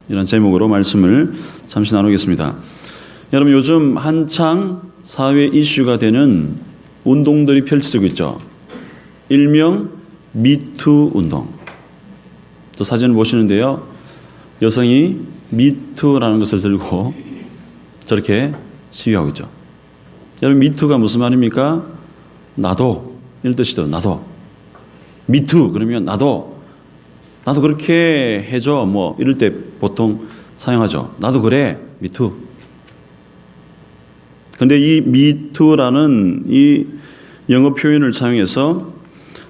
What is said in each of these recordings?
이런 제목으로 말씀을 잠시 나누겠습니다. 여러분, 요즘 한창 사회 이슈가 되는 운동들이 펼쳐지고 있죠. 일명 미투 운동. 또 사진을 보시는데요. 여성이 미투라는 것을 들고 저렇게 시위하고 있죠. 여러분, 미투가 무슨 말입니까? 나도, 이런 뜻이죠. 나도. 미투 그러면 나도 그렇게 해줘, 뭐 이럴 때 보통 사용하죠. 나도 그래, 미투. 근데 이 미투라는 이 영어 표현을 사용해서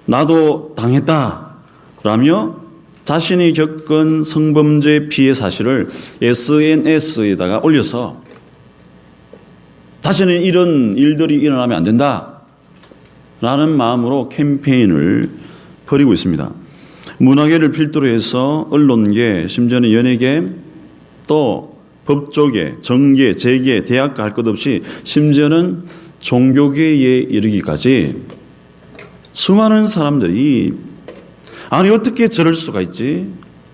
나도 당했다라며 자신이 겪은 성범죄 피해 사실을 SNS에다가 올려서 다시는 이런 일들이 일어나면 안 된다라는 마음으로 캠페인을 벌이고 있습니다. 문화계를 필두로 해서 언론계, 심지어는 연예계, 또 법조계, 정계, 재계, 대학가 할 것 없이 심지어는 종교계에 이르기까지 수많은 사람들이 아니 어떻게 저럴 수가 있지?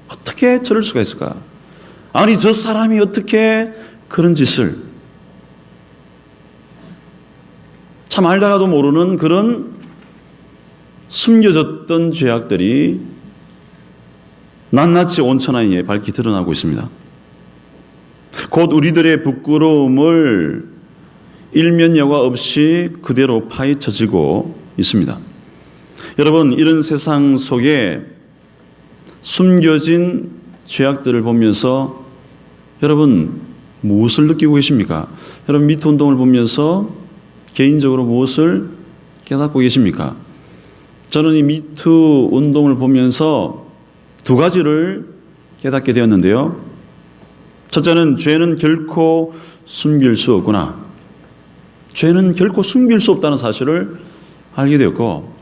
어떻게 저럴 수가 있을까? 아니 저 사람이 어떻게 그런 짓을, 참 알다가도 모르는 그런 숨겨졌던 죄악들이 낱낱이 온천하에 밝히 드러나고 있습니다. 곧 우리들의 부끄러움을 일면 여과 없이 그대로 파헤쳐지고 있습니다. 여러분, 이런 세상 속에 숨겨진 죄악들을 보면서 여러분 무엇을 느끼고 계십니까? 여러분, 미투 운동을 보면서 개인적으로 무엇을 깨닫고 계십니까? 저는 이 미투 운동을 보면서 두 가지를 깨닫게 되었는데요. 첫째는 죄는 결코 숨길 수 없구나. 죄는 결코 숨길 수 없다는 사실을 알게 되었고,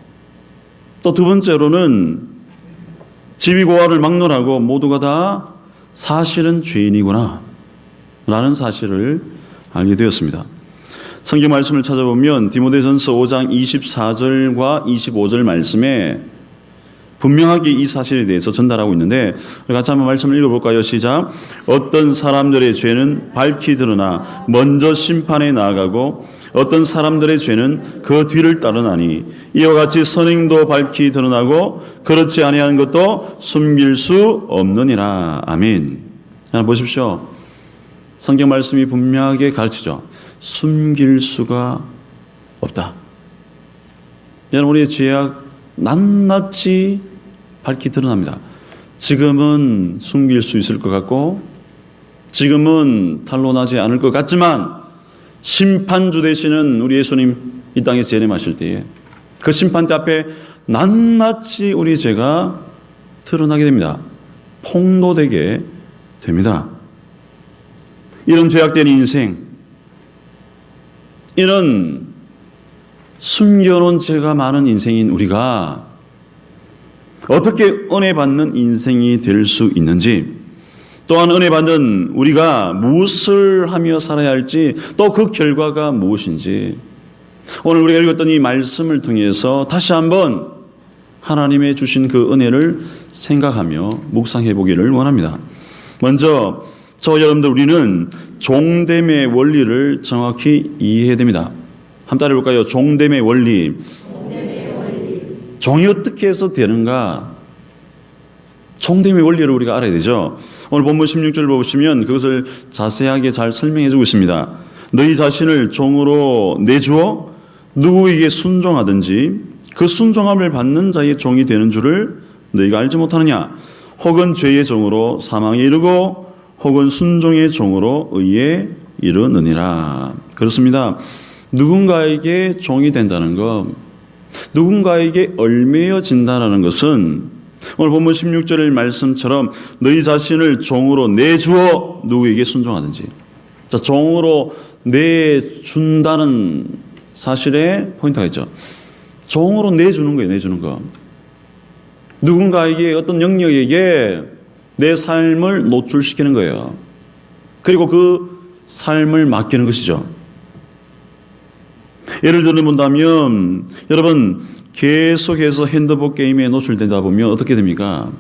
또 두 번째로는 지위고하를 막론하고 모두가 다 사실은 죄인이구나 라는 사실을 알게 되었습니다. 성경 말씀을 찾아보면 디모데전서 5장 24절과 25절 말씀에 분명하게 이 사실에 대해서 전달하고 있는데, 같이 한번 말씀을 읽어볼까요? 시작. 어떤 사람들의 죄는 밝히 드러나 먼저 심판에 나아가고 어떤 사람들의 죄는 그 뒤를 따르나니 이와 같이 선행도 밝히 드러나고 그렇지 아니하는 것도 숨길 수 없느니라. 아멘. 하나 보십시오. 성경 말씀이 분명하게 가르치죠. 숨길 수가 없다. 여러분, 우리의 죄악 낱낱이 밝히 드러납니다. 지금은 숨길 수 있을 것 같고 지금은 탄로나지 않을 것 같지만 심판주 되시는 우리 예수님 이 땅에 재림하실 때에 그 심판대 앞에 낱낱이 우리 죄가 드러나게 됩니다. 폭로되게 됩니다. 이런 죄악된 인생, 이런 숨겨놓은 죄가 많은 인생인 우리가 어떻게 은혜 받는 인생이 될 수 있는지, 또한 은혜 받는 우리가 무엇을 하며 살아야 할지, 또 그 결과가 무엇인지 오늘 우리가 읽었던 이 말씀을 통해서 다시 한번 하나님의 주신 그 은혜를 생각하며 묵상해 보기를 원합니다. 먼저 저와 여러분들, 우리는 종됨의 원리를 정확히 이해해야 됩니다. 한번 따라 해볼까요? 종됨의 원리. 종이 어떻게 해서 되는가? 종됨의 원리를 우리가 알아야 되죠. 오늘 본문 16절을 보시면 그것을 자세하게 잘 설명해 주고 있습니다. 너희 자신을 종으로 내주어 누구에게 순종하든지 그 순종함을 받는 자의 종이 되는 줄을 너희가 알지 못하느냐? 혹은 죄의 종으로 사망에 이르고 혹은 순종의 종으로 의에 이르느니라. 그렇습니다. 누군가에게 종이 된다는 것, 누군가에게 얽매여진다는 것은 오늘 본문 16절의 말씀처럼 너희 자신을 종으로 내주어 누구에게 순종하든지. 자, 종으로 내준다는 사실에 포인트가 있죠. 종으로 내주는 거예요. 내주는 거. 누군가에게 어떤 영역에게 내 삶을 노출시키는 거예요. 그리고 그 삶을 맡기는 것이죠. 예를 들어 본다면 여러분, 계속해서 핸드폰 게임에 노출되다 보면 어떻게 됩니까?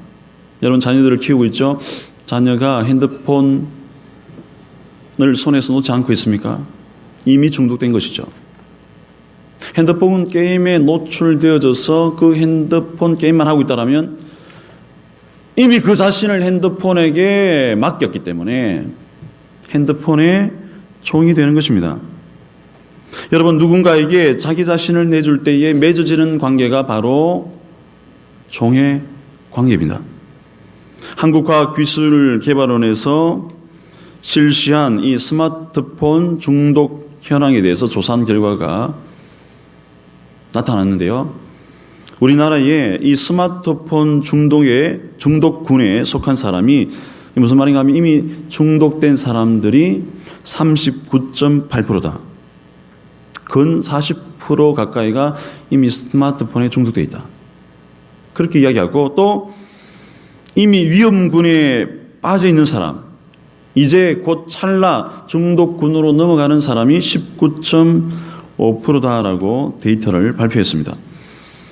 여러분, 자녀들을 키우고 있죠? 자녀가 핸드폰을 손에서 놓지 않고 있습니까? 이미 중독된 것이죠. 핸드폰 게임에 노출되어져서 그 핸드폰 게임만 하고 있다면 이미 그 자신을 핸드폰에게 맡겼기 때문에 핸드폰의 종이 되는 것입니다. 여러분, 누군가에게 자기 자신을 내줄 때에 맺어지는 관계가 바로 종의 관계입니다. 한국과학기술개발원에서 실시한 이 스마트폰 중독 현황에 대해서 조사한 결과가 나타났는데요. 우리나라에 이 스마트폰 중독군에 속한 사람이 무슨 말인가 하면 이미 중독된 사람들이 39.8%다. 근 40% 가까이가 이미 스마트폰에 중독되어 있다. 그렇게 이야기하고 또 이미 위험군에 빠져 있는 사람, 이제 곧 찰나 중독군으로 넘어가는 사람이 19.5%다라고 데이터를 발표했습니다.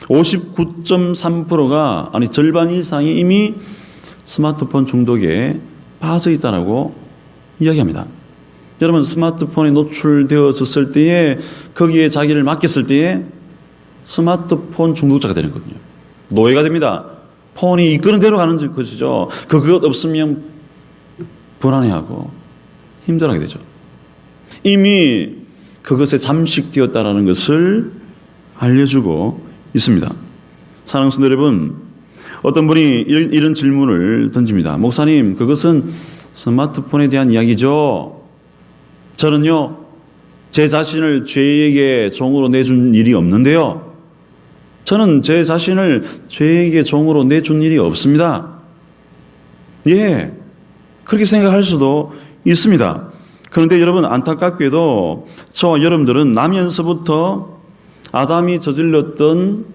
59.3%가 아니 절반 이상이 이미 스마트폰 중독에 빠져 있다라고 이야기합니다. 여러분, 스마트폰에 노출되어졌을 때에 거기에 자기를 맡겼을 때에 스마트폰 중독자가 되는 거거든요. 노예가 됩니다. 폰이 이끄는 대로 가는 것이죠. 그것 없으면 불안해하고 힘들어하게 되죠. 이미 그것에 잠식되었다라는 것을 알려주고 있습니다. 사랑하는 성도 여러분, 어떤 분이 이런 질문을 던집니다. 목사님, 그것은 스마트폰에 대한 이야기죠. 저는요, 제 자신을 죄에게 종으로 내준 일이 없는데요. 저는 제 자신을 죄에게 종으로 내준 일이 없습니다. 예, 그렇게 생각할 수도 있습니다. 그런데 여러분, 안타깝게도 저와 여러분들은 나면서부터 아담이 저질렀던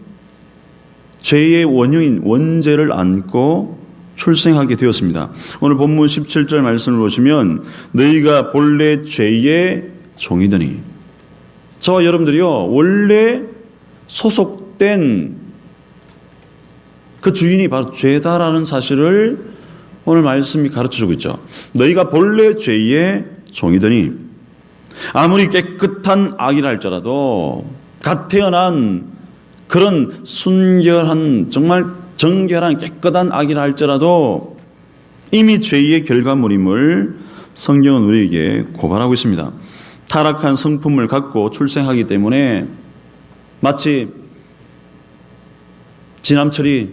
죄의 원흉인 원죄를 안고 출생하게 되었습니다. 오늘 본문 17절 말씀을 보시면 너희가 본래 죄의 종이더니, 저와 여러분들이요 원래 소속된 그 주인이 바로 죄다라는 사실을 오늘 말씀이 가르쳐주고 있죠. 너희가 본래 죄의 종이더니, 아무리 깨끗한 악이라 할지라도 갓 태어난 그런 순결한 정말 정결한 깨끗한 악이라 할지라도 이미 죄의 결과물임을 성경은 우리에게 고발하고 있습니다. 타락한 성품을 갖고 출생하기 때문에 마치 지남철이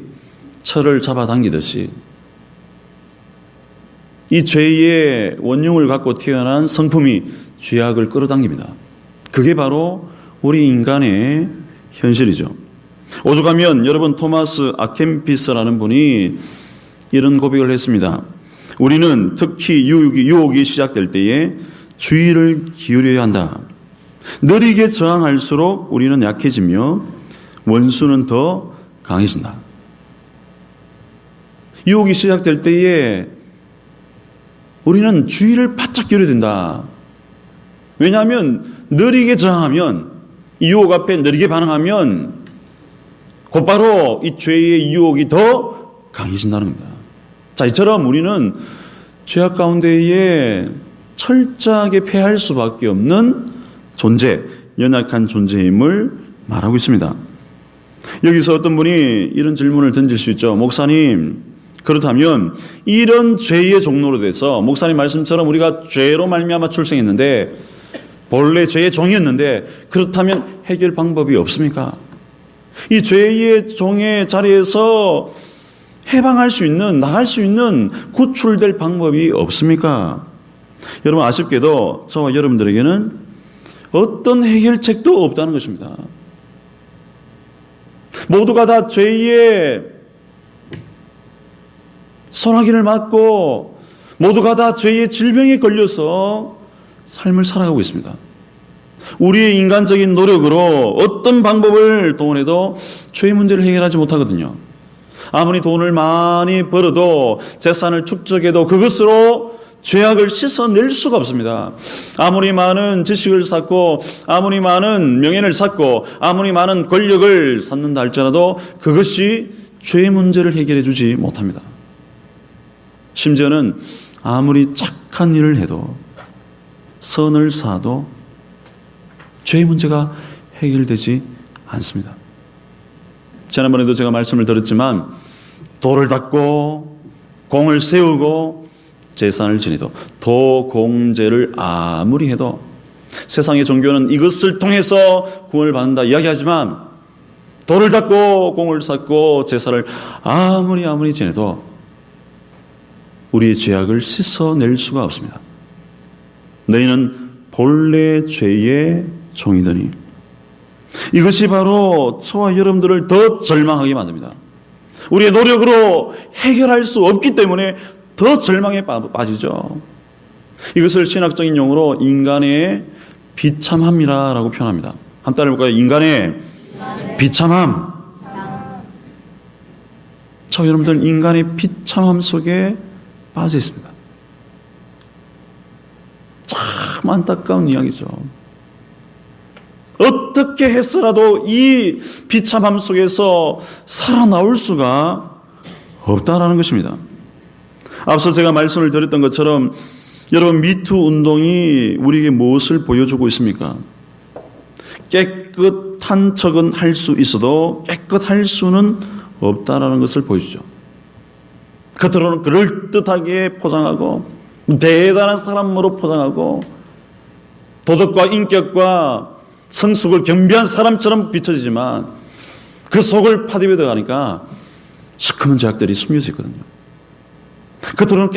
철을 잡아당기듯이 이 죄의 원흉을 갖고 태어난 성품이 죄악을 끌어당깁니다. 그게 바로 우리 인간의 현실이죠. 오죽하면 여러분, 토마스 아켐피스라는 분이 이런 고백을 했습니다. 우리는 특히 유혹이 시작될 때에 주의를 기울여야 한다. 느리게 저항할수록 우리는 약해지며 원수는 더 강해진다. 유혹이 시작될 때에 우리는 주의를 바짝 기울여야 된다. 왜냐하면 느리게 저항하면, 유혹 앞에 느리게 반응하면 곧바로 이 죄의 유혹이 더 강해진다는 겁니다. 자, 이처럼 우리는 죄악 가운데에 철저하게 패할 수밖에 없는 존재, 연약한 존재임을 말하고 있습니다. 여기서 어떤 분이 이런 질문을 던질 수 있죠. 목사님, 그렇다면 이런 죄의 종로로 돼서 목사님 말씀처럼 우리가 죄로 말미암아 출생했는데 본래 죄의 종이었는데 그렇다면 해결 방법이 없습니까? 이 죄의 종의 자리에서 해방할 수 있는, 나갈 수 있는, 구출될 방법이 없습니까? 여러분, 아쉽게도 저와 여러분들에게는 어떤 해결책도 없다는 것입니다. 모두가 다 죄의 소나기를 맞고 모두가 다 죄의 질병에 걸려서 삶을 살아가고 있습니다. 우리의 인간적인 노력으로 어떤 방법을 동원해도 죄의 문제를 해결하지 못하거든요. 아무리 돈을 많이 벌어도 재산을 축적해도 그것으로 죄악을 씻어낼 수가 없습니다. 아무리 많은 지식을 쌓고 아무리 많은 명예를 쌓고 아무리 많은 권력을 쌓는다 할지라도 그것이 죄의 문제를 해결해 주지 못합니다. 심지어는 아무리 착한 일을 해도 선을 사도 죄의 문제가 해결되지 않습니다. 지난번에도 제가 말씀을 드렸지만 돌을 닦고 공을 세우고 제사를 지내도 도공제를 아무리 해도 세상의 종교는 이것을 통해서 구원을 받는다 이야기하지만 돌을 닦고 공을 쌓고 제사를 아무리 지내도 우리의 죄악을 씻어낼 수가 없습니다. 너희는 본래 죄의 종이더니 이것이 바로 저와 여러분들을 더 절망하게 만듭니다. 우리의 노력으로 해결할 수 없기 때문에 더 절망에 빠지죠. 이것을 신학적인 용어로 인간의 비참함이라고 표현합니다. 한번 따라해볼까요? 인간의 비참함. 저 여러분들 인간의 비참함 속에 빠져 있습니다. 참 안타까운 이야기죠. 어떻게 해서라도 이 비참함 속에서 살아나올 수가 없다라는 것입니다. 앞서 제가 말씀을 드렸던 것처럼 여러분 미투 운동이 우리에게 무엇을 보여주고 있습니까? 깨끗한 척은 할 수 있어도 깨끗할 수는 없다라는 것을 보여주죠. 겉으로는 그럴듯하게 포장하고 대단한 사람으로 포장하고 도덕과 인격과 성숙을 겸비한 사람처럼 비춰지지만 그 속을 파헤쳐 들어가니까 시커먼 죄악들이 숨겨져 있거든요. 겉으로는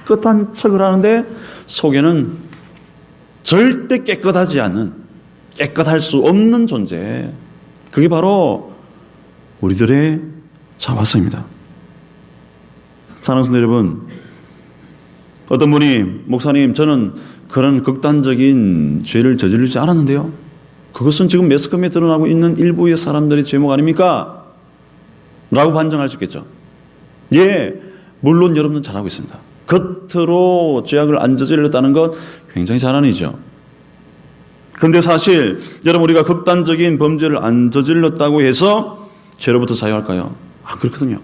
깨끗한 척을 하는데 속에는 절대 깨끗하지 않는, 깨끗할 수 없는 존재, 그게 바로 우리들의 자화성입니다. 사랑하는 성도 여러분, 어떤 분이 목사님 저는 그런 극단적인 죄를 저지르지 않았는데요, 그것은 지금 매스컴에 드러나고 있는 일부의 사람들의 죄목 아닙니까? 라고 반증할 수 있겠죠. 예, 물론 여러분은 잘하고 있습니다. 겉으로 죄악을 안 저질렀다는 건 굉장히 잘하는 일이죠. 그런데 사실 여러분, 우리가 극단적인 범죄를 안 저질렀다고 해서 죄로부터 자유할까요? 안 그렇거든요.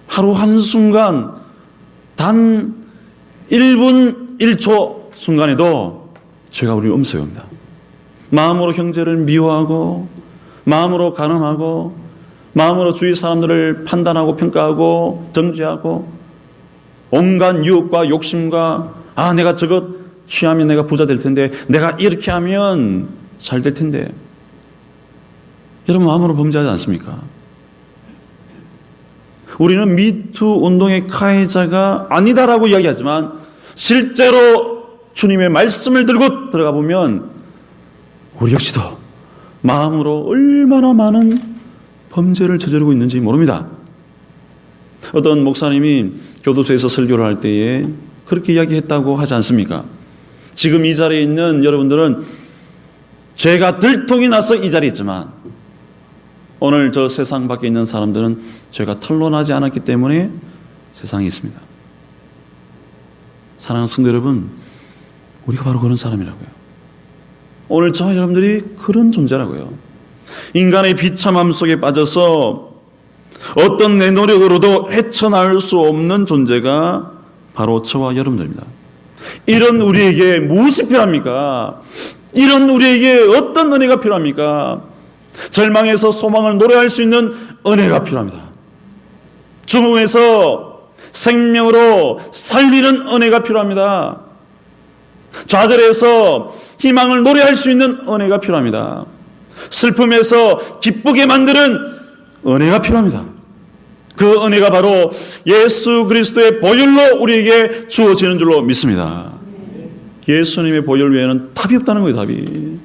하루 한순간 단 1분 1초 순간에도 죄가 우리를 엄습합니다. 마음으로 형제를 미워하고, 마음으로 간음하고, 마음으로 주위 사람들을 판단하고 평가하고 정죄하고, 온갖 유혹과 욕심과 내가 저것 취하면 내가 부자 될 텐데, 내가 이렇게 하면 잘 될 텐데, 여러분 마음으로 범죄하지 않습니까? 우리는 미투 운동의 가해자가 아니다라고 이야기하지만 실제로 주님의 말씀을 들고 들어가 보면 우리 역시도 마음으로 얼마나 많은 범죄를 저지르고 있는지 모릅니다. 어떤 목사님이 교도소에서 설교를 할 때에 그렇게 이야기했다고 하지 않습니까? 지금 이 자리에 있는 여러분들은 죄가 들통이 나서 이 자리에 있지만 오늘 저 세상 밖에 있는 사람들은 죄가 탄로나지 않았기 때문에 세상에 있습니다. 사랑하는 성도 여러분, 우리가 바로 그런 사람이라고요. 오늘 저와 여러분들이 그런 존재라고요. 인간의 비참함 속에 빠져서 어떤 내 노력으로도 헤쳐나올 수 없는 존재가 바로 저와 여러분들입니다. 이런 우리에게 무엇이 필요합니까? 이런 우리에게 어떤 은혜가 필요합니까? 절망에서 소망을 노래할 수 있는 은혜가 필요합니다. 죽음에서 생명으로 살리는 은혜가 필요합니다. 좌절에서 희망을 노래할 수 있는 은혜가 필요합니다. 슬픔에서 기쁘게 만드는 은혜가 필요합니다. 그 은혜가 바로 예수 그리스도의 보혈로 우리에게 주어지는 줄로 믿습니다. 예수님의 보혈 외에는 답이 없다는 거예요. 답이.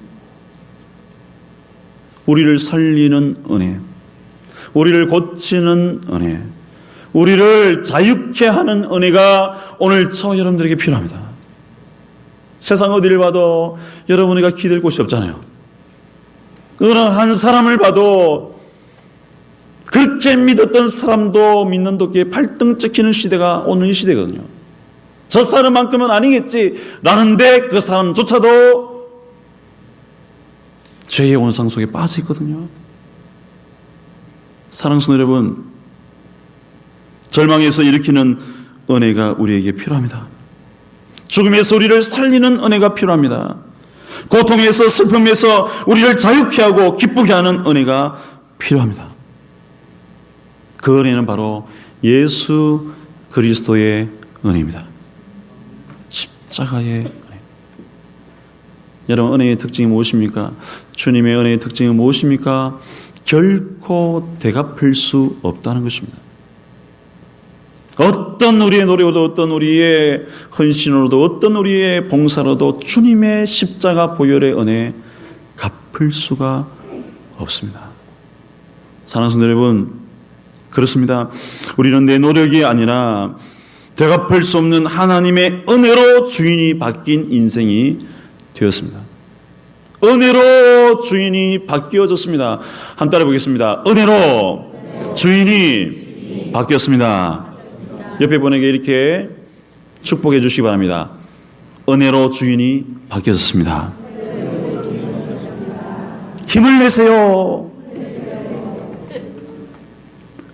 우리를 살리는 은혜, 우리를 고치는 은혜, 우리를 자유케 하는 은혜가 오늘 저와 여러분들에게 필요합니다. 세상 어디를 봐도 여러분이가 기댈 곳이 없잖아요. 어느 한 사람을 봐도 그렇게 믿었던 사람도 믿는 도끼에 발등 찍히는 시대가 오늘 이 시대거든요. 저 사람만큼은 아니겠지 라는데 그 사람조차도 죄의 온상 속에 빠져 있거든요. 사랑하는 여러분, 절망에서 일으키는 은혜가 우리에게 필요합니다. 죽음에서 우리를 살리는 은혜가 필요합니다. 고통에서 슬픔에서 우리를 자유케 하고 기쁘게 하는 은혜가 필요합니다. 그 은혜는 바로 예수 그리스도의 은혜입니다. 십자가의 은혜. 여러분, 은혜의 특징이 무엇입니까? 주님의 은혜의 특징이 무엇입니까? 결코 되갚을 수 없다는 것입니다. 어떤 우리의 노력으로도, 어떤 우리의 헌신으로도, 어떤 우리의 봉사로도 주님의 십자가 보혈의 은혜 갚을 수가 없습니다. 사랑하는 성도 여러분, 그렇습니다. 우리는 내 노력이 아니라 되갚을 수 없는 하나님의 은혜로 주인이 바뀐 인생이 되었습니다. 은혜로 주인이 바뀌어졌습니다. 한번 따라 보겠습니다. 은혜로 주인이 바뀌었습니다. 옆에 분에게 이렇게 축복해 주시기 바랍니다. 은혜로 주인이 바뀌어졌습니다. 힘을 내세요.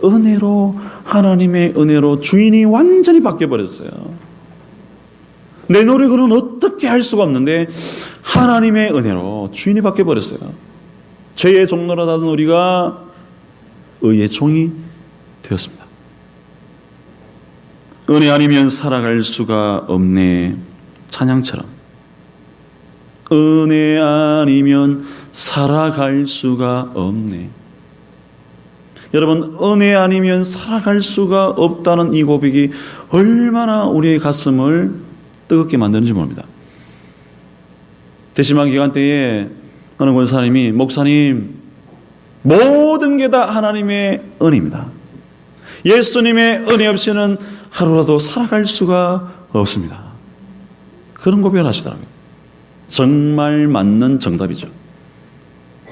은혜로, 하나님의 은혜로 주인이 완전히 바뀌어버렸어요. 내 노력으로는 어떻게 할 수가 없는데 하나님의 은혜로 주인이 바뀌어버렸어요. 죄의 종노릇하던 우리가 의의 종이 되었습니다. 은혜 아니면 살아갈 수가 없네. 찬양처럼 은혜 아니면 살아갈 수가 없네. 여러분, 은혜 아니면 살아갈 수가 없다는 이 고백이 얼마나 우리의 가슴을 뜨겁게 만드는지 모릅니다. 대심한 기간 때에 어느 권사님이, 목사님, 모든 게 다 하나님의 은혜입니다. 예수님의 은혜 없이는 하루라도 살아갈 수가 없습니다. 그런 고백을 하시더라고요. 정말 맞는 정답이죠.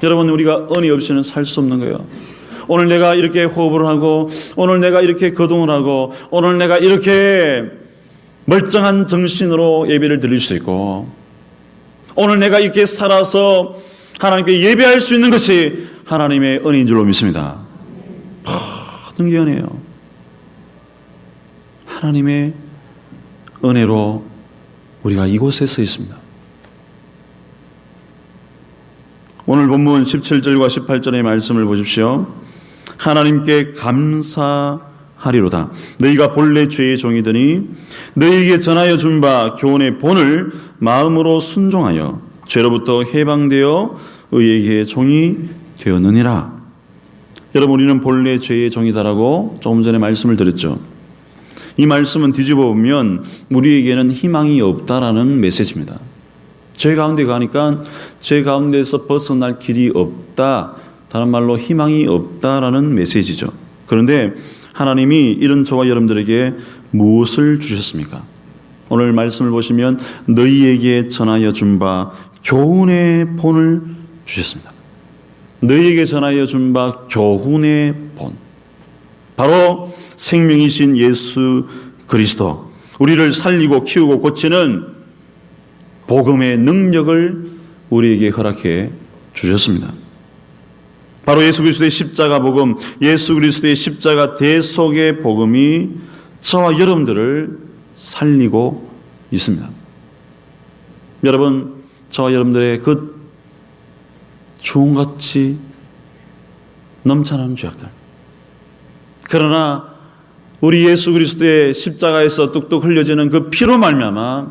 여러분, 우리가 은혜 없이는 살 수 없는 거예요. 오늘 내가 이렇게 호흡을 하고, 오늘 내가 이렇게 거동을 하고, 오늘 내가 이렇게 멀쩡한 정신으로 예배를 드릴 수 있고, 오늘 내가 이렇게 살아서 하나님께 예배할 수 있는 것이 하나님의 은혜인 줄로 믿습니다. 모든 게 은혜예요. 하나님의 은혜로 우리가 이곳에 서 있습니다. 오늘 본문 17절과 18절의 말씀을 보십시오. 하나님께 감사하리로다. 너희가 본래 죄의 종이더니 너희에게 전하여 준 바 교훈의 본을 마음으로 순종하여 죄로부터 해방되어 의에게 종이 되었느니라. 여러분, 우리는 본래 죄의 종이다라고 조금 전에 말씀을 드렸죠. 이 말씀은 뒤집어 보면 우리에게는 희망이 없다라는 메시지입니다. 죄 가운데 가니까 죄 가운데서 벗어날 길이 없다. 다른 말로 희망이 없다라는 메시지죠. 그런데 하나님이 이런 저와 여러분들에게 무엇을 주셨습니까? 오늘 말씀을 보시면 너희에게 전하여 준 바 교훈의 본을 주셨습니다. 너희에게 전하여 준 바 교훈의 본, 바로 생명이신 예수 그리스도, 우리를 살리고 키우고 고치는 복음의 능력을 우리에게 허락해 주셨습니다. 바로 예수 그리스도의 십자가 복음, 예수 그리스도의 십자가 대속의 복음이 저와 여러분들을 살리고 있습니다. 여러분, 저와 여러분들의 그 주홍같이 넘쳐나는 죄악들, 그러나 우리 예수 그리스도의 십자가에서 뚝뚝 흘려지는 그 피로 말미암아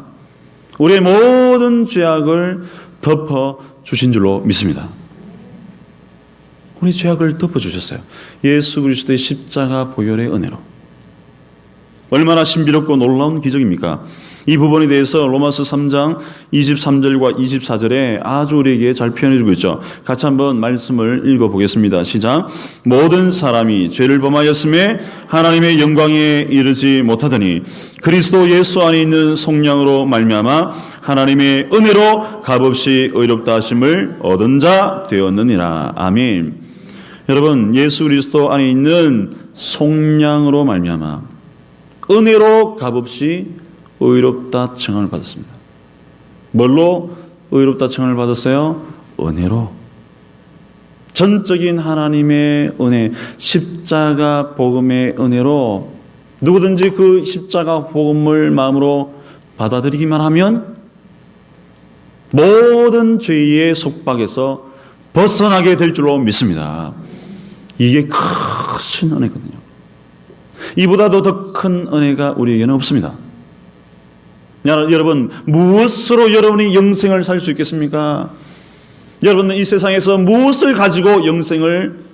우리의 모든 죄악을 덮어 주신 줄로 믿습니다. 우리 죄악을 덮어주셨어요. 예수 그리스도의 십자가 보혈의 은혜로. 얼마나 신비롭고 놀라운 기적입니까? 이 부분에 대해서 로마서 3장 23절과 24절에 아주 우리에게 잘 표현해주고 있죠. 같이 한번 말씀을 읽어보겠습니다. 시작. 모든 사람이 죄를 범하였음에 하나님의 영광에 이르지 못하더니 그리스도 예수 안에 있는 속량으로 말미암아 하나님의 은혜로 값없이 의롭다 하심을 얻은 자 되었느니라. 아멘. 여러분, 예수 그리스도 안에 있는 속량으로 말미암아 은혜로 값없이 의롭다 칭함을 받았습니다. 뭘로 의롭다 칭함을 받았어요? 은혜로. 전적인 하나님의 은혜, 십자가 복음의 은혜로 누구든지 그 십자가 복음을 마음으로 받아들이기만 하면 모든 죄의 속박에서 벗어나게 될 줄로 믿습니다. 이게 큰 은혜거든요. 이보다도 더 큰 은혜가 우리에게는 없습니다. 여러분, 무엇으로 여러분이 영생을 살 수 있겠습니까? 여러분은 이 세상에서 무엇을 가지고 영생을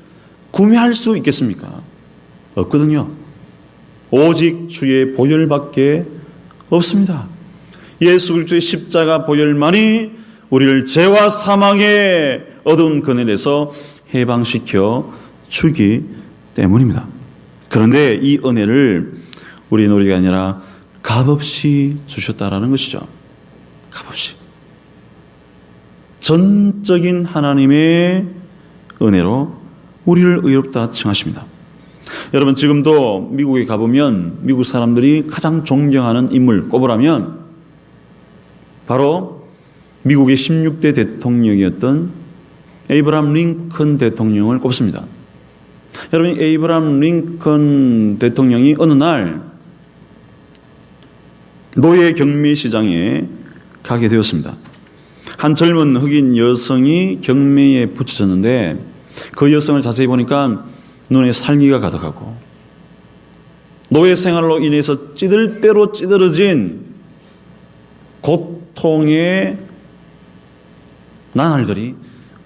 구매할 수 있겠습니까? 없거든요. 오직 주의 보혈밖에 없습니다. 예수 그리스도의 십자가 보혈만이 우리를 죄와 사망의 어두운 그늘에서 해방시켜 주기 때문입니다. 그런데 이 은혜를 우리 노리가 아니라 값없이 주셨다라는 것이죠. 값없이. 전적인 하나님의 은혜로 우리를 의롭다 칭하십니다. 여러분, 지금도 미국에 가보면 미국 사람들이 가장 존경하는 인물 꼽으라면 바로 미국의 16대 대통령이었던 에이브라함 링컨 대통령을 꼽습니다. 여러분, 에이브라함 링컨 대통령이 어느 날 노예 경매 시장에 가게 되었습니다. 한 젊은 흑인 여성이 경매에 붙여졌는데 그 여성을 자세히 보니까 눈에 살기가 가득하고 노예 생활로 인해서 찌들대로 찌들어진 고통의 나날들이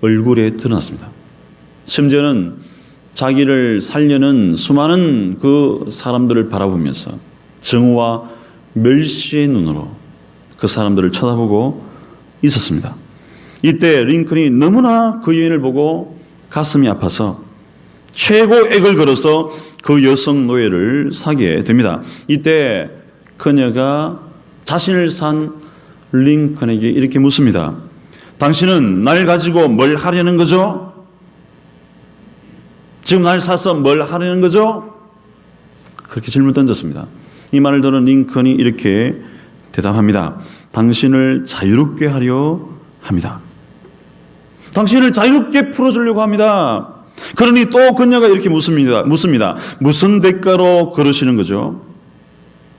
얼굴에 드러났습니다. 심지어는 자기를 살려는 수많은 그 사람들을 바라보면서 증오와 멸시의 눈으로 그 사람들을 쳐다보고 있었습니다. 이때 링컨이 너무나 그 여인을 보고 가슴이 아파서 최고액을 걸어서 그 여성 노예를 사게 됩니다. 이때 그녀가 자신을 산 링컨에게 이렇게 묻습니다. 당신은 날 가지고 뭘 하려는 거죠? 지금 날 사서 뭘 하려는 거죠? 그렇게 질문 던졌습니다. 이 말을 들은 링컨이 이렇게 대답합니다. 당신을 자유롭게 하려 합니다. 당신을 자유롭게 풀어주려고 합니다. 그러니 또 그녀가 이렇게 묻습니다. 무슨 대가로 그러시는 거죠?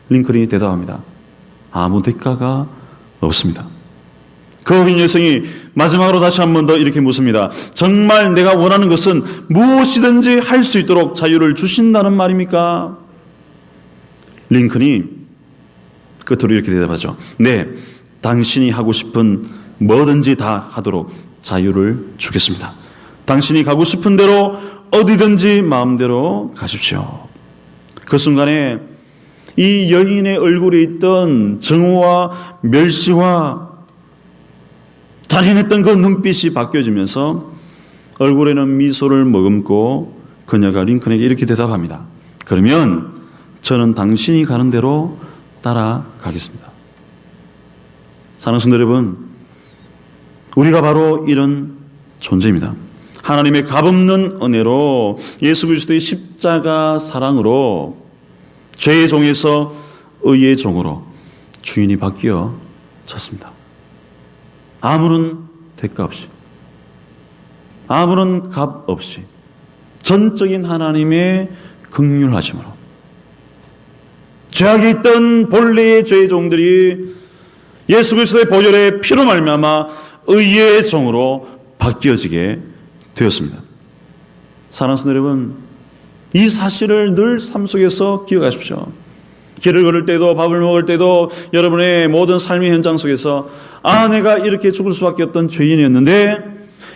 링컨이 대답합니다. 아무 대가가 없습니다. 그 흑인 여성이 마지막으로 다시 한 번 더 이렇게 묻습니다. 정말 내가 원하는 것은 무엇이든지 할 수 있도록 자유를 주신다는 말입니까? 링컨이 끝으로 이렇게 대답하죠. 네, 당신이 하고 싶은 뭐든지 다 하도록 자유를 주겠습니다. 당신이 가고 싶은 대로 어디든지 마음대로 가십시오. 그 순간에 이 여인의 얼굴에 있던 증오와 멸시와 잔인했던 그 눈빛이 바뀌어지면서 얼굴에는 미소를 머금고 그녀가 링컨에게 이렇게 대답합니다. 그러면 저는 당신이 가는 대로 따라가겠습니다. 사랑하는 성도 여러분, 우리가 바로 이런 존재입니다. 하나님의 값없는 은혜로 예수 그리스도의 십자가 사랑으로 죄의 종에서 의의 종으로 주인이 바뀌어졌습니다. 아무런 대가 없이, 아무런 값 없이 전적인 하나님의 긍휼하심으로 죄악에 있던 본래의 죄의 종들이 예수 그리스도의 보혈의 피로 말미암아 의의 종으로 바뀌어지게 되었습니다. 사랑하는 성도 여러분, 이 사실을 늘 삶 속에서 기억하십시오. 길을 걸을 때도 밥을 먹을 때도 여러분의 모든 삶의 현장 속에서 내가 이렇게 죽을 수밖에 없던 죄인이었는데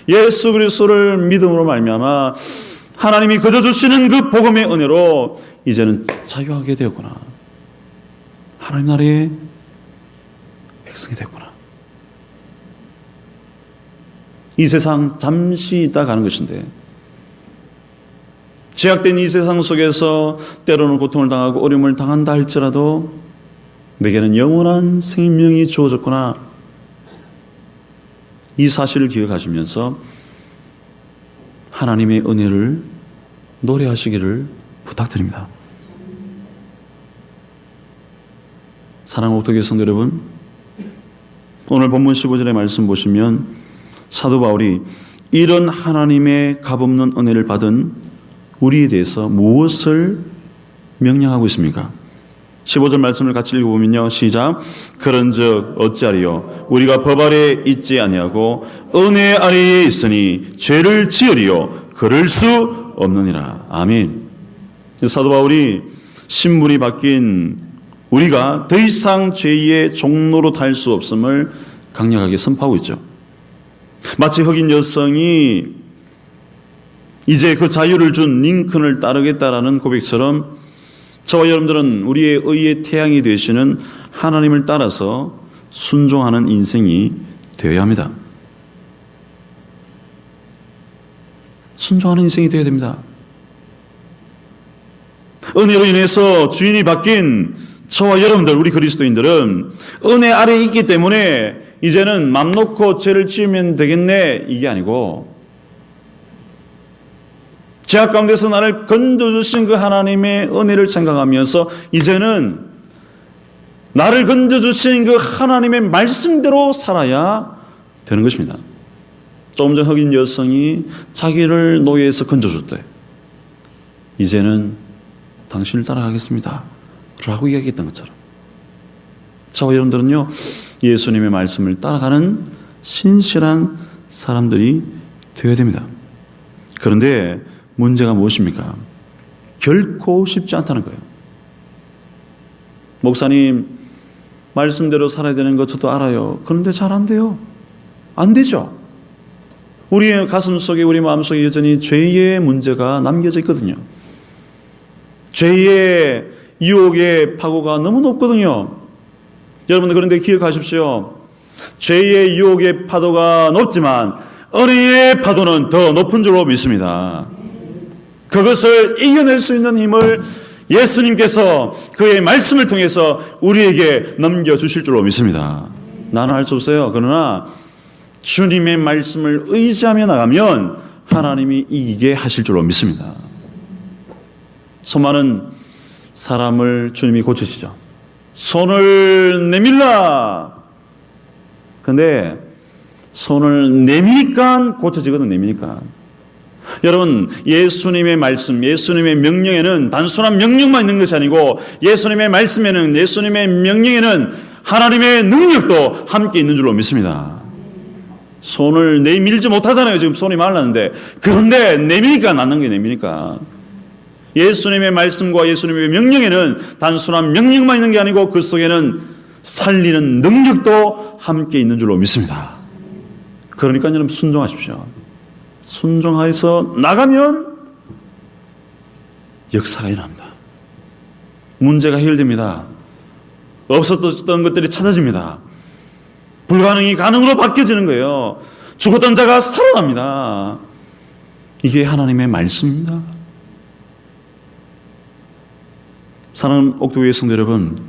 예수 그리스도를 믿음으로 말미암아 하나님이 거저 주시는 그 복음의 은혜로 이제는 자유하게 되었구나. 하나님 나라의 백성이 됐구나. 이 세상 잠시 있다 가는 것인데 죄악된 이 세상 속에서 때로는 고통을 당하고 어려움을 당한다 할지라도 내게는 영원한 생명이 주어졌구나. 이 사실을 기억하시면서 하나님의 은혜를 노래하시기를 부탁드립니다. 사랑하는 옥토교회 성도 여러분, 오늘 본문 15절의 말씀 보시면 사도 바울이 이런 하나님의 값없는 은혜를 받은 우리에 대해서 무엇을 명령하고 있습니까? 15절 말씀을 같이 읽어보면요. 시작. 그런즉 어찌하리요? 우리가 법 아래에 있지 아니하고 은혜 아래에 있으니 죄를 지으리요? 그럴 수 없느니라. 아멘. 사도 바울이 신분이 바뀐 우리가 더 이상 죄의 종로로 탈 수 없음을 강력하게 선포하고 있죠. 마치 흑인 여성이 이제 그 자유를 준 링컨을 따르겠다라는 고백처럼 저와 여러분들은 우리의 의의 태양이 되시는 하나님을 따라서 순종하는 인생이 되어야 합니다. 순종하는 인생이 되어야 됩니다. 은혜로 인해서 주인이 바뀐 저와 여러분들, 우리 그리스도인들은 은혜 아래에 있기 때문에 이제는 맘 놓고 죄를 지으면 되겠네, 이게 아니고 죄악 가운데서 나를 건져주신 그 하나님의 은혜를 생각하면서 이제는 나를 건져주신 그 하나님의 말씀대로 살아야 되는 것입니다. 조금 전 흑인 여성이 자기를 노예에서 건져줬대. 이제는 당신을 따라가겠습니다 라고 이야기했던 것처럼 저와 여러분들은요, 예수님의 말씀을 따라가는 신실한 사람들이 되어야 됩니다. 그런데 문제가 무엇입니까? 결코 쉽지 않다는 거예요. 목사님, 말씀대로 살아야 되는 것 저도 알아요. 그런데 잘 안 돼요. 안 되죠. 우리의 가슴 속에, 우리 마음 속에 여전히 죄의 문제가 남겨져 있거든요. 죄의 유혹의 파고가 너무 높거든요. 여러분들, 그런데 기억하십시오. 죄의 유혹의 파도가 높지만 은혜의 파도는 더 높은 줄로 믿습니다. 그것을 이겨낼 수 있는 힘을 예수님께서 그의 말씀을 통해서 우리에게 넘겨주실 줄로 믿습니다. 나는 할 수 없어요. 그러나 주님의 말씀을 의지하며 나가면 하나님이 이기게 하실 줄로 믿습니다. 수많은 사람을 주님이 고치시죠. 손을 내밀라. 근데 손을 내미니까 고쳐지거든. 내미니까. 여러분, 예수님의 말씀, 예수님의 명령에는 단순한 명령만 있는 것이 아니고 예수님의 말씀에는, 예수님의 명령에는 하나님의 능력도 함께 있는 줄로 믿습니다. 손을 내밀지 못하잖아요. 지금 손이 말랐는데. 그런데 내미니까 낫는 게 내미니까. 예수님의 말씀과 예수님의 명령에는 단순한 명령만 있는 게 아니고 그 속에는 살리는 능력도 함께 있는 줄로 믿습니다. 그러니까 여러분, 순종하십시오. 순종하여서 나가면 역사가 일어납니다. 문제가 해결됩니다. 없었던 것들이 찾아집니다. 불가능이 가능으로 바뀌어지는 거예요. 죽었던 자가 살아납니다. 이게 하나님의 말씀입니다. 사랑하는 옥도교회 성도 여러분,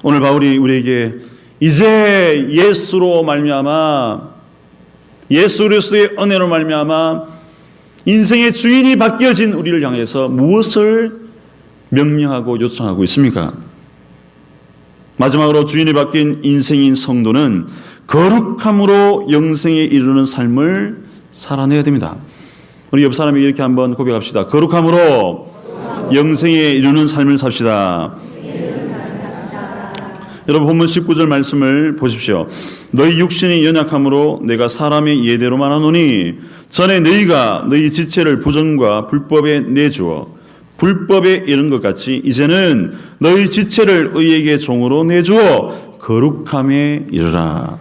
오늘 바울이 우리에게 이제 예수로 말미암아, 예수 그리스도의 은혜로 말미암아 인생의 주인이 바뀌어진 우리를 향해서 무엇을 명령하고 요청하고 있습니까? 마지막으로 주인이 바뀐 인생인 성도는 거룩함으로 영생에 이르는 삶을 살아내야 됩니다. 우리 옆 사람에게 이렇게 한번 고백합시다. 거룩함으로 영생에 이르는 삶을 삽시다. 여러분, 본문 19절 말씀을 보십시오. 너희 육신이 연약함으로 내가 사람의 예대로만 하노니 전에 너희가 너희 지체를 부정과 불법에 내주어 불법에 이른 것 같이 이제는 너희 지체를 의에게 종으로 내주어 거룩함에 이르라.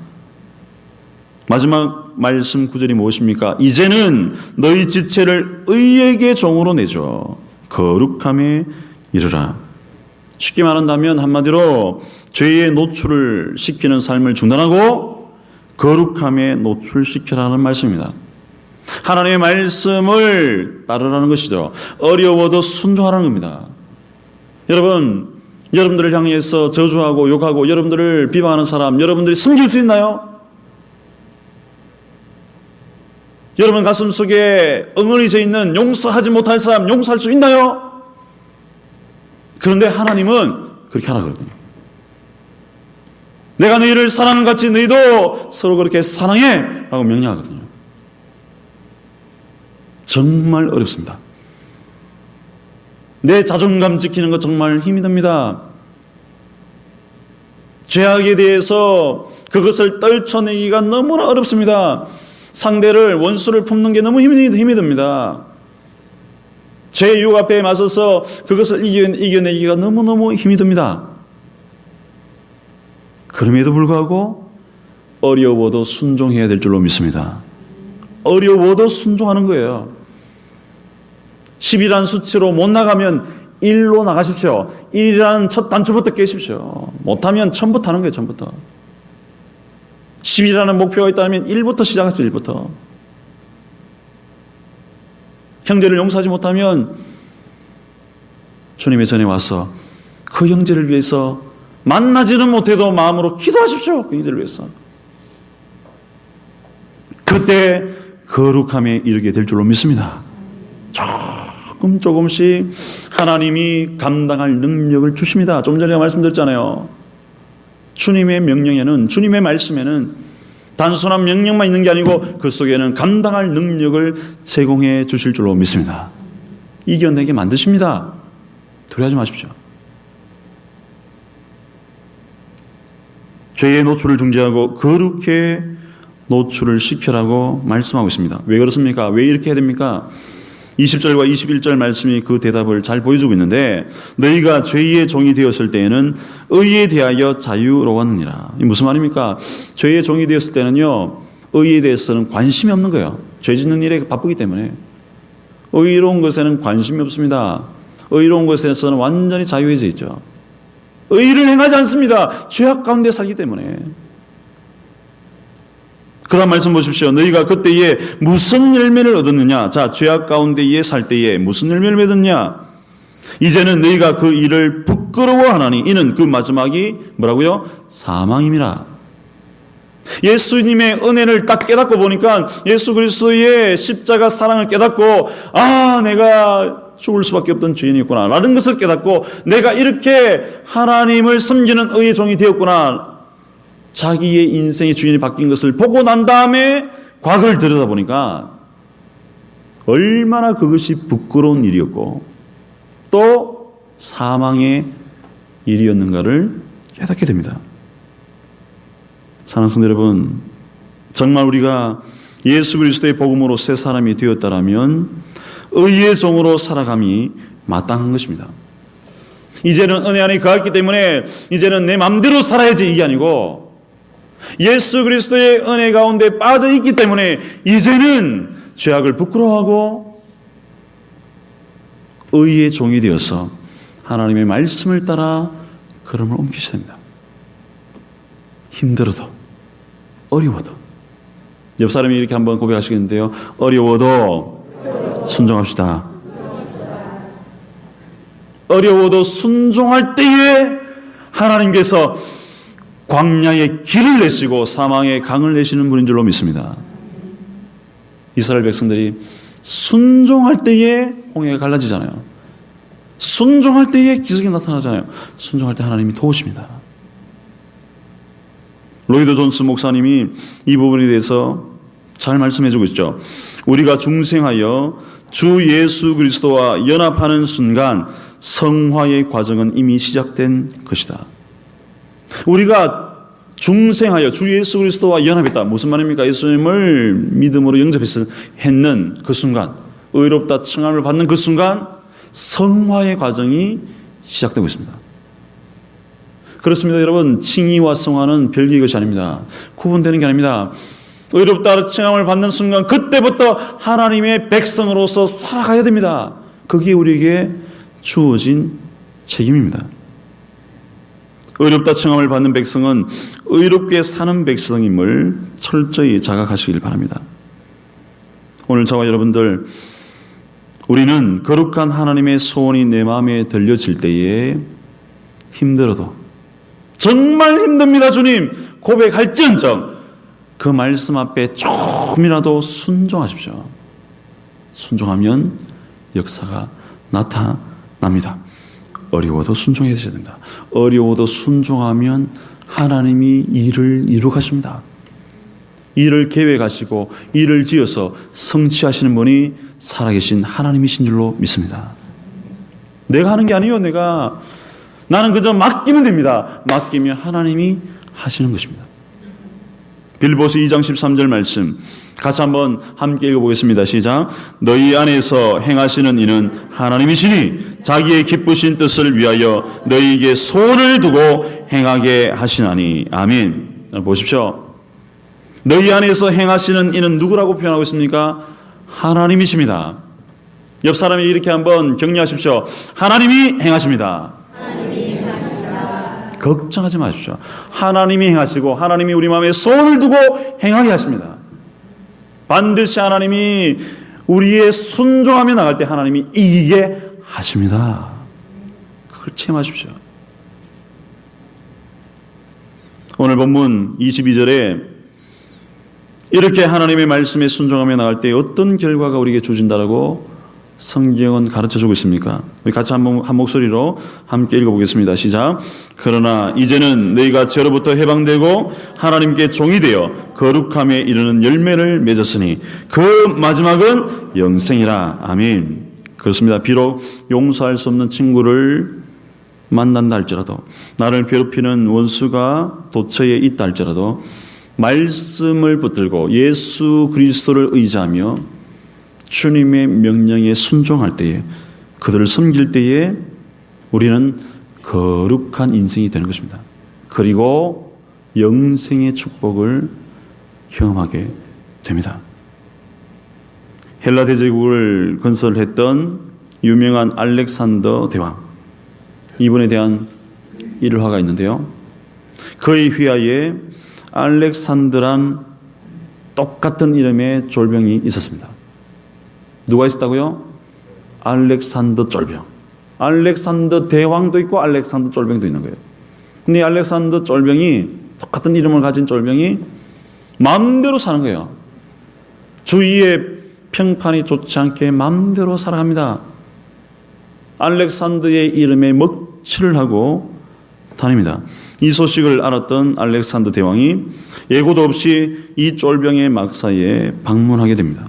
마지막 말씀 9절이 무엇입니까? 이제는 너희 지체를 의에게 종으로 내주어 거룩함에 이르라. 쉽게 말한다면 한마디로 죄의 노출을 시키는 삶을 중단하고 거룩함에 노출시키라는 말씀입니다. 하나님의 말씀을 따르라는 것이죠. 어려워도 순종하라는 겁니다. 여러분, 여러분들을 향해서 저주하고 욕하고 여러분들을 비방하는 사람, 여러분들이 숨길 수 있나요? 여러분 가슴 속에 엉은이져 있는 용서하지 못할 사람 용서할 수 있나요? 그런데 하나님은 그렇게 하라거든요. 내가 너희를 사랑하는 같이 너희도 서로 그렇게 사랑해 라고 명령하거든요. 정말 어렵습니다. 내 자존감 지키는 것 정말 힘이 듭니다. 죄악에 대해서 그것을 떨쳐내기가 너무나 어렵습니다. 상대를, 원수를 품는 게 너무 힘이 듭니다. 죄의 유혹 앞에 맞서서 그것을 이겨내기가 너무너무 힘이 듭니다. 그럼에도 불구하고 어려워도 순종해야 될 줄로 믿습니다. 어려워도 순종하는 거예요. 10이라는 수치로 못 나가면 1로 나가십시오. 1이라는 첫 단추부터 깨십시오. 못하면 처음부터 하는 거예요. 처음부터. 10이라는 목표가 있다면 1부터 시작하십시오. 1부터. 형제를 용서하지 못하면 주님의 전에 와서 그 형제를 위해서 만나지는 못해도 마음으로 기도하십시오. 그 형제를 위해서. 그때 거룩함에 이르게 될 줄로 믿습니다. 조금씩 하나님이 감당할 능력을 주십니다. 좀 전에 말씀드렸잖아요. 주님의 명령에는, 주님의 말씀에는 단순한 명령만 있는 게 아니고 그 속에는 감당할 능력을 제공해 주실 줄로 믿습니다. 이겨내게 만드십니다. 두려워하지 마십시오. 죄의 노출을 중지하고 거룩해 노출을 시켜라고 말씀하고 있습니다. 왜 그렇습니까? 왜 이렇게 해야 됩니까? 20절과 21절 말씀이 그 대답을 잘 보여주고 있는데, 너희가 죄의 종이 되었을 때에는 의에 대하여 자유로웠느니라. 이 무슨 말입니까? 죄의 종이 되었을 때는요, 의에 대해서는 관심이 없는 거예요. 죄 짓는 일에 바쁘기 때문에. 의로운 것에는 관심이 없습니다. 의로운 것에서는 완전히 자유해져 있죠. 의를 행하지 않습니다. 죄악 가운데 살기 때문에. 그 다음 말씀 보십시오. 너희가 그때에 무슨 열매를 얻었느냐? 자, 죄악 가운데에 살 때에 무슨 열매를 맺었냐? 이제는 너희가 그 일을 부끄러워하나니 이는 그 마지막이 뭐라고요? 사망임이라. 예수님의 은혜를 딱 깨닫고 보니까 예수 그리스도의 십자가 사랑을 깨닫고, 아, 내가 죽을 수밖에 없던 죄인이었구나 라는 것을 깨닫고, 내가 이렇게 하나님을 섬기는 의의 종이 되었구나, 자기의 인생의 주인이 바뀐 것을 보고 난 다음에 과거를 들여다보니까 얼마나 그것이 부끄러운 일이었고 또 사망의 일이었는가를 깨닫게 됩니다. 사랑하는 성도 여러분, 정말 우리가 예수 그리스도의 복음으로 새 사람이 되었다라면 의의 종으로 살아감이 마땅한 것입니다. 이제는 은혜 안에 거했기 때문에 이제는 내 마음대로 살아야지, 이게 아니고 예수 그리스도의 은혜 가운데 빠져 있기 때문에 이제는 죄악을 부끄러워하고 의의 종이 되어서 하나님의 말씀을 따라 걸음을 옮기셔야 됩니다. 힘들어도, 어려워도. 옆 사람이 이렇게 한번 고백하시겠는데요. 어려워도 순종합시다. 어려워도 순종할 때에 하나님께서 광야에 길을 내시고 사망의 강을 내시는 분인 줄로 믿습니다. 이스라엘 백성들이 순종할 때에 홍해가 갈라지잖아요. 순종할 때에 기적이 나타나잖아요. 순종할 때 하나님이 도우십니다. 로이드 존스 목사님이 이 부분에 대해서 잘 말씀해주고 있죠. 우리가 중생하여 주 예수 그리스도와 연합하는 순간 성화의 과정은 이미 시작된 것이다. 우리가 중생하여 주 예수 그리스도와 연합했다. 무슨 말입니까? 예수님을 믿음으로 영접했는 그 순간, 의롭다 칭함을 받는 그 순간 성화의 과정이 시작되고 있습니다. 그렇습니다. 여러분, 칭의와 성화는 별개의 것이 아닙니다. 구분되는 게 아닙니다. 의롭다 칭함을 받는 순간 그때부터 하나님의 백성으로서 살아가야 됩니다. 그게 우리에게 주어진 책임입니다. 의롭다 칭함을 받는 백성은 의롭게 사는 백성임을 철저히 자각하시길 바랍니다. 오늘 저와 여러분들, 우리는 거룩한 하나님의 소원이 내 마음에 들려질 때에 힘들어도, 정말 힘듭니다 주님 고백할지언정 그 말씀 앞에 조금이라도 순종하십시오. 순종하면 역사가 나타납니다. 어려워도 순종해야 됩니다. 어려워도 순종하면 하나님이 일을 이루어 가십니다. 일을 계획하시고 일을 지어서 성취하시는 분이 살아계신 하나님이신 줄로 믿습니다. 내가 하는 게 아니에요. 나는 그저 맡기면 됩니다. 맡기면 하나님이 하시는 것입니다. 빌립보서 2장 13절 말씀 같이 한번 함께 읽어보겠습니다. 시작. 너희 안에서 행하시는 이는 하나님이시니 자기의 기쁘신 뜻을 위하여 너희에게 소원을 두고 행하게 하시나니. 아멘. 보십시오. 너희 안에서 행하시는 이는 누구라고 표현하고 있습니까? 하나님이십니다. 옆 사람이 이렇게 한번 격려하십시오. 하나님이 행하십니다. 걱정하지 마십시오. 하나님이 행하시고 하나님이 우리 마음에 소원을 두고 행하게 하십니다. 반드시 하나님이 우리의 순종하며 나갈 때 하나님이 이기게 하십니다. 그걸 체험하십시오. 오늘 본문 22절에 이렇게 하나님의 말씀에 순종하며 나갈 때 어떤 결과가 우리에게 주어진다라고 성경은 가르쳐주고 있습니까? 우리 같이 한 목소리로 함께 읽어보겠습니다. 시작. 그러나 이제는 너희가 죄로부터 해방되고 하나님께 종이 되어 거룩함에 이르는 열매를 맺었으니 그 마지막은 영생이라. 아멘. 그렇습니다. 비록 용서할 수 없는 친구를 만난다 할지라도, 나를 괴롭히는 원수가 도처에 있다 할지라도 말씀을 붙들고 예수 그리스도를 의지하며 주님의 명령에 순종할 때에, 그들을 섬길 때에 우리는 거룩한 인생이 되는 것입니다. 그리고 영생의 축복을 경험하게 됩니다. 헬라 대제국을 건설했던 유명한 알렉산더 대왕, 이분에 대한 일화가 있는데요. 그의 휘하에 알렉산드란 똑같은 이름의 졸병이 있었습니다. 누가 있었다고요? 알렉산더 쫄병. 알렉산더 대왕도 있고 알렉산더 쫄병도 있는 거예요. 근데 이 알렉산더 쫄병이, 똑같은 이름을 가진 쫄병이 마음대로 사는 거예요. 주위의 평판이 좋지 않게 마음대로 살아갑니다. 알렉산더의 이름에 먹칠을 하고 다닙니다. 이 소식을 알았던 알렉산더 대왕이 예고도 없이 이 쫄병의 막사에 방문하게 됩니다.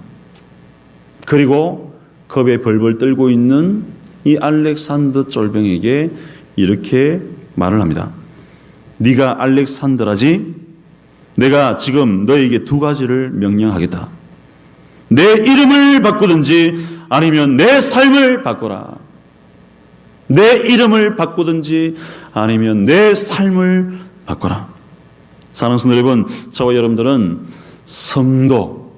그리고 겁에 벌벌 떨고 있는 이 알렉산더 쫄병에게 이렇게 말을 합니다. 네가 알렉산더라지? 내가 지금 너에게 두 가지를 명령하겠다. 내 이름을 바꾸든지 아니면 내 삶을 바꿔라. 내 이름을 바꾸든지 아니면 내 삶을 바꿔라. 사랑하는 성도 여러분, 저와 여러분들은 성도,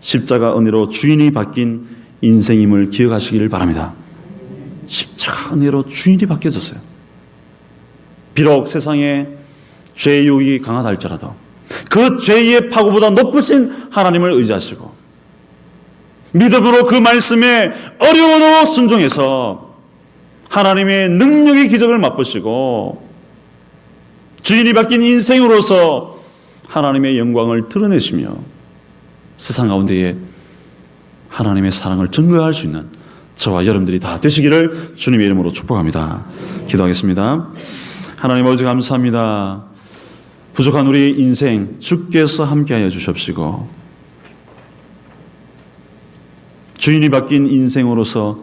십자가 은혜로 주인이 바뀐 인생임을 기억하시기를 바랍니다. 십자가 은혜로 주인이 바뀌어졌어요. 비록 세상에 죄의 유혹이 강하다 할지라도 그 죄의 파고보다 높으신 하나님을 의지하시고 믿음으로 그 말씀에 어려워도 순종해서 하나님의 능력의 기적을 맛보시고 주인이 바뀐 인생으로서 하나님의 영광을 드러내시며 세상 가운데에 하나님의 사랑을 증거할 수 있는 저와 여러분들이 다 되시기를 주님의 이름으로 축복합니다. 기도하겠습니다. 하나님 아버지 감사합니다. 부족한 우리의 인생 주께서 함께하여 주십시고 주인이 바뀐 인생으로서